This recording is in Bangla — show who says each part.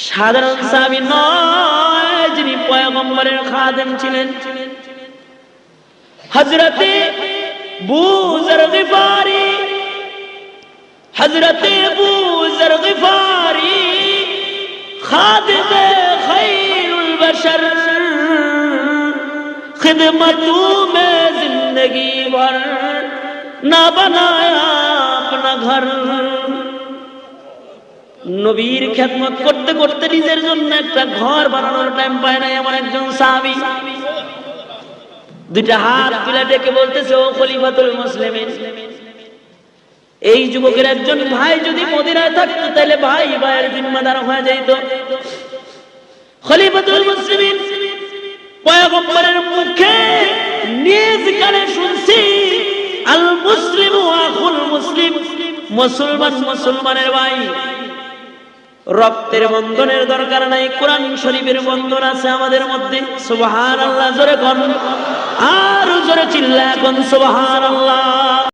Speaker 1: সাধারণ সাহাবী নয়, যিনি পয়গম্বরের খাদেম ছিলেন। হযরতে আবু যর গিফারি, হযরতে আবু যর গিফারি খাদেমে খায়রুল বশর, खिदमतों में जिंदगी भर ना बनाया अपना घर। নবীর খেদমত করতে করতে নিজের জন্য একটা ঘর বানানোর টাইম পায় না এমন একজন সাহাবী। দুইটা হাত তুলে ডেকে বলতেছে, ও খলিফাতুল মুসলিমিন, এই যুবকের একজন ভাই যদি মদিনায় থাকতো তাহলে ভাই ভাইয়ের জিম্মাদার হয়ে যাইত। খলিফাতুল মুসলিমিন পয়গম্বরের মুখে নিজ কানে শুনছি, আল মুসলিমু আখুল মুসলিম, মুসলমান মুসলমানের ভাই। রক্তের বন্ধনের দরকার নাই, কোরআন শরীফের বন্ধন আছে আমাদের মধ্যে। সুবহানাল্লাহ জোরে কোন, আর জোরে চিল্লায় কোন সুবহানাল্লাহ।